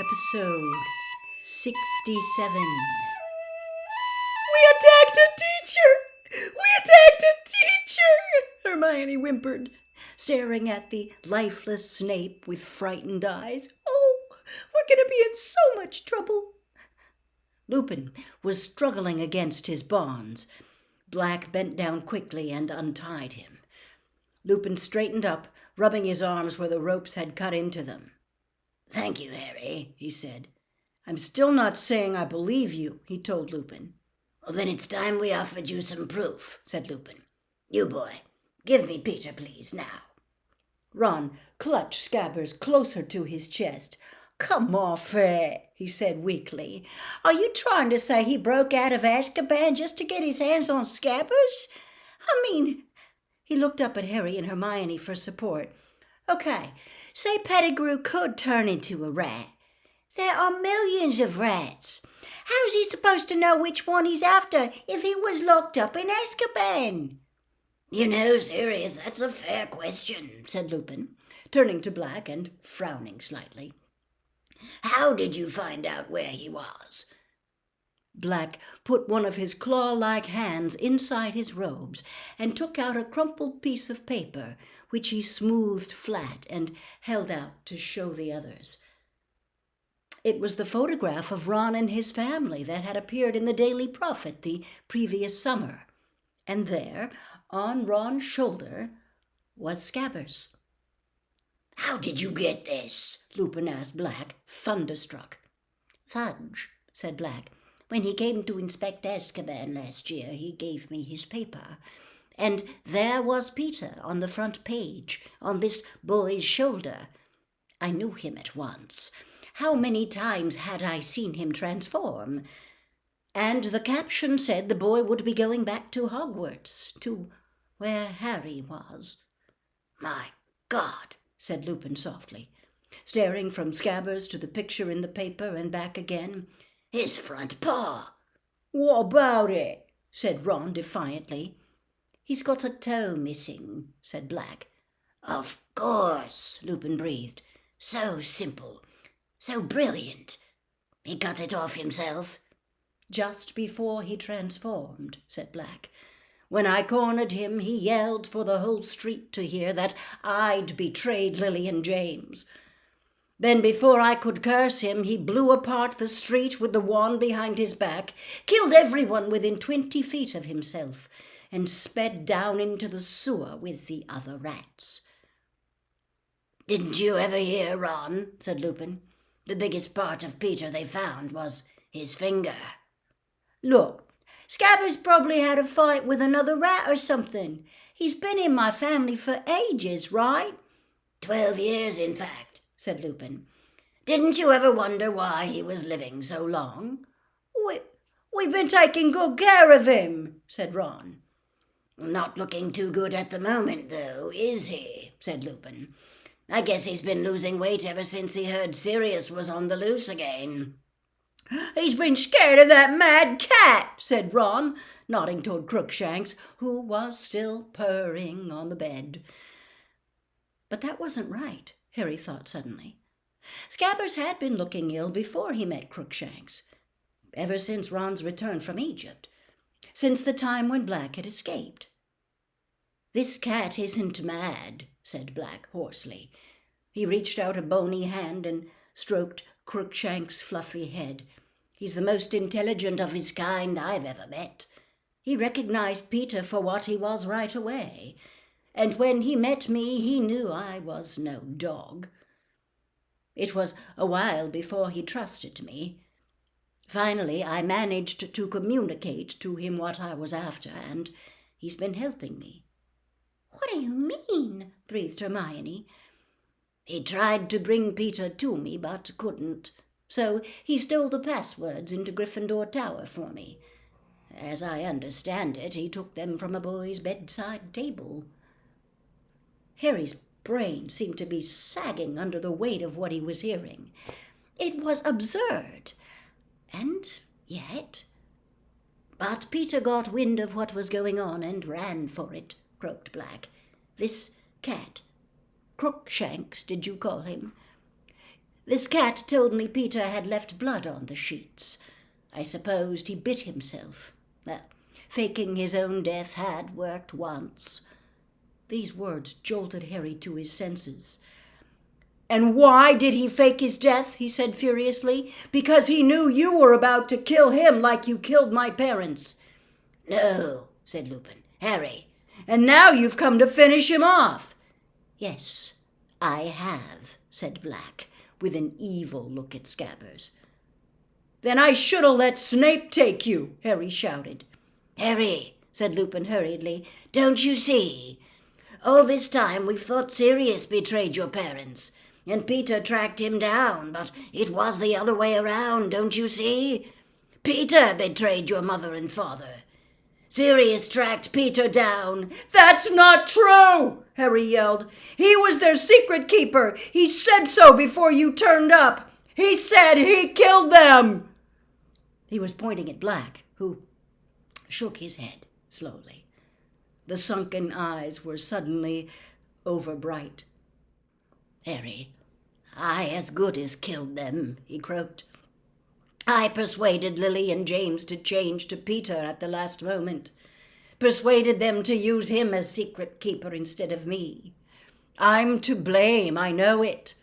Episode 67. We attacked a teacher! We attacked a teacher! Hermione whimpered, Staring at the lifeless Snape with frightened eyes. Oh, we're going to be in so much trouble. Lupin was struggling against his bonds. Black bent down quickly and untied him. Lupin straightened up, rubbing his arms where the ropes had cut into them. "Thank you, Harry," he said. "I'm still not saying I believe you," he told Lupin. "Well, then it's time we offered you some proof," said Lupin. "You boy, give me Peter, please, now." Ron clutched Scabbers closer to his chest. "Come off it," he said weakly. "Are you trying to say he broke out of Azkaban just to get his hands on Scabbers? I mean..." He looked up at Harry and Hermione for support. "Okay, say Petigrew could turn into a rat. There are millions of rats. How's he supposed to know which one he's after if he was locked up in Azkaban?" "You know, Sirius, that's a fair question," said Lupin, turning to Black and frowning slightly. "How did you find out where he was?" Black put one of his claw-like hands inside his robes and took out a crumpled piece of paper, which he smoothed flat and held out to show the others. It was the photograph of Ron and his family that had appeared in the Daily Prophet the previous summer. And there, on Ron's shoulder, was Scabbers. "How did you get this?" Lupin asked Black, thunderstruck. "Fudge," said Black. "When he came to inspect Azkaban last year, he gave me his paper. And there was Peter on the front page, on this boy's shoulder. I knew him at once. How many times had I seen him transform? And the caption said the boy would be going back to Hogwarts, to where Harry was." "My God," said Lupin softly, staring from Scabbers to the picture in the paper and back again. "His front paw." "What about it?" said Ron defiantly. "He's got a toe missing," said Black. "Of course," Lupin breathed. "So simple. So brilliant. He cut it off himself?" "Just before he transformed," said Black. "When I cornered him, he yelled for the whole street to hear that I'd betrayed Lily and James. Then before I could curse him, he blew apart the street with the wand behind his back, killed everyone within 20 feet of himself, and sped down into the sewer with the other rats." "Didn't you ever hear, Ron?" said Lupin. "The biggest part of Peter they found was his finger." "Look, Scabbers probably had a fight with another rat or something. He's been in my family for ages, right?" 12 years, in fact," said Lupin. "Didn't you ever wonder why he was living so long?" We've been taking good care of him," said Ron. "Not looking too good at the moment, though, is he?" said Lupin. "I guess he's been losing weight ever since he heard Sirius was on the loose again." "He's been scared of that mad cat," said Ron, nodding toward Crookshanks, who was still purring on the bed. But that wasn't right, Harry thought suddenly. Scabbers had been looking ill before he met Crookshanks, ever since Ron's return from Egypt, since the time when Black had escaped. "This cat isn't mad," said Black hoarsely. He reached out a bony hand and stroked Crookshanks' fluffy head. "He's the most intelligent of his kind I've ever met. He recognized Peter for what he was right away, and when he met me he knew I was no dog. It was a while before he trusted me. Finally, I managed to communicate to him what I was after, and he's been helping me." "What do you mean?" breathed Hermione. "He tried to bring Peter to me, but couldn't. So he stole the passwords into Gryffindor Tower for me. As I understand it, he took them from a boy's bedside table." Harry's brain seemed to be sagging under the weight of what he was hearing. It was absurd. And yet... "But Peter got wind of what was going on and ran for it," croaked Black. "This cat. Crookshanks, did you call him? This cat told me Peter had left blood on the sheets. I supposed he bit himself. Well, faking his own death had worked once." These words jolted Harry to his senses. "And why did he fake his death?" he said furiously. "Because he knew you were about to kill him like you killed my parents." "No," said Lupin. "Harry." "And now you've come to finish him off." "Yes, I have," said Black, with an evil look at Scabbers. "Then I should have let Snape take you," Harry shouted. "Harry," said Lupin hurriedly, "don't you see? All this time we've thought Sirius betrayed your parents, and Peter tracked him down, but it was the other way around, don't you see? Peter betrayed your mother and father. Sirius tracked Peter down." "That's not true!" Harry yelled. "He was their secret keeper. He said so before you turned up. He said he killed them." He was pointing at Black, who shook his head slowly. The sunken eyes were suddenly overbright. "Harry, I as good as killed them," he croaked. "I persuaded Lily and James to change to Peter at the last moment. Persuaded them to use him as secret keeper instead of me. I'm to blame, I know it.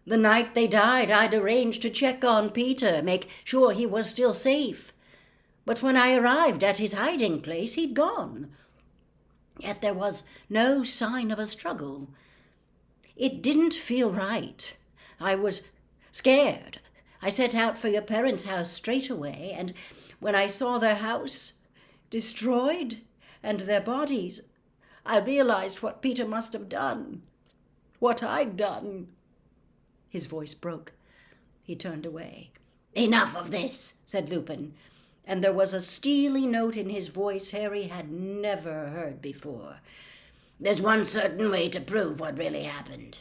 The night they died, I'd arranged to check on Peter, make sure he was still safe. But when I arrived at his hiding place, he'd gone. Yet there was no sign of a struggle. It didn't feel right. I was scared. I set out for your parents' house straight away, and when I saw their house destroyed and their bodies, I realized what Peter must have done, what I'd done." His voice broke. He turned away. "Enough of this," said Lupin, and there was a steely note in his voice Harry had never heard before. "There's one certain way to prove what really happened.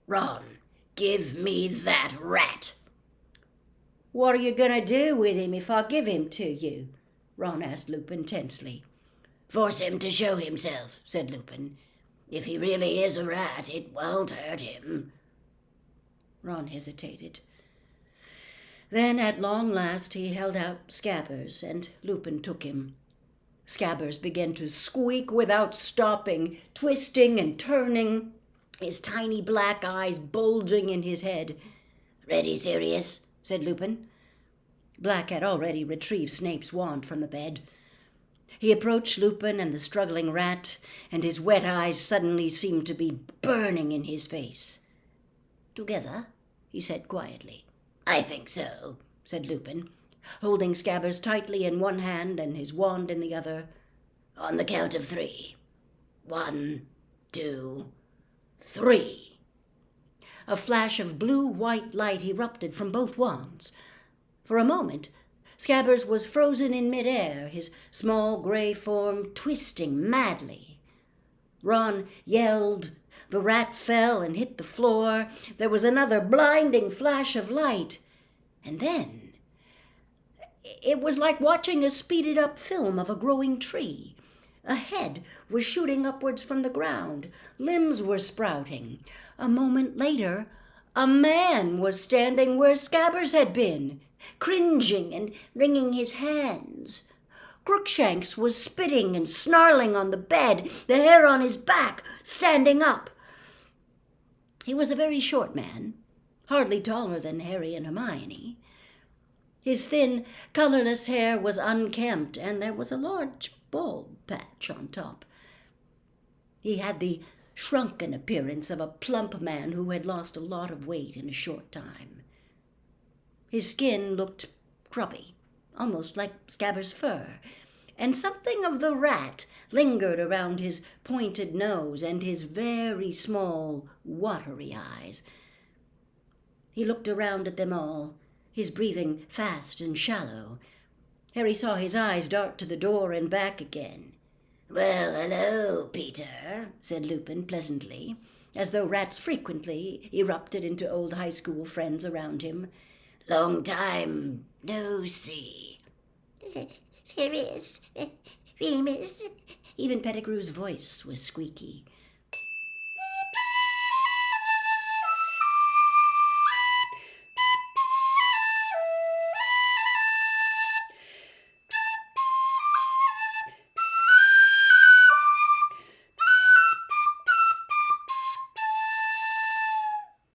Ron, give me that rat." "What are you going to do with him if I give him to you?" Ron asked Lupin tensely. "Force him to show himself," said Lupin. "If he really is a rat, it won't hurt him." Ron hesitated. Then, at long last, he held out Scabbers, and Lupin took him. Scabbers began to squeak without stopping, twisting and turning, his tiny black eyes bulging in his head. "Ready, Sirius?" said Lupin. Black had already retrieved Snape's wand from the bed. He approached Lupin and the struggling rat, and his wet eyes suddenly seemed to be burning in his face. "Together?" he said quietly. "I think so," said Lupin, holding Scabbers tightly in one hand and his wand in the other. "On the count of 3. 1, 2, 3. A flash of blue-white light erupted from both wands. For a moment, Scabbers was frozen in midair, his small gray form twisting madly. Ron yelled. The rat fell and hit the floor. There was another blinding flash of light. And then, it was like watching a speeded-up film of a growing tree. A head was shooting upwards from the ground. Limbs were sprouting. A moment later, a man was standing where Scabbers had been, cringing and wringing his hands. Crookshanks was spitting and snarling on the bed, the hair on his back standing up. He was a very short man, hardly taller than Harry and Hermione. His thin, colorless hair was unkempt, and there was a large bald patch on top. He had the shrunken appearance of a plump man who had lost a lot of weight in a short time. His skin looked grubby, almost like Scabbers' fur, and something of the rat lingered around his pointed nose and his very small, watery eyes. He looked around at them all, his breathing fast and shallow. Harry saw his eyes dart to the door and back again. "Well, hello, Peter," said Lupin pleasantly, as though rats frequently erupted into old high school friends around him. "Long time no see." "Sirius, Remus." Even Petigrew's voice was squeaky.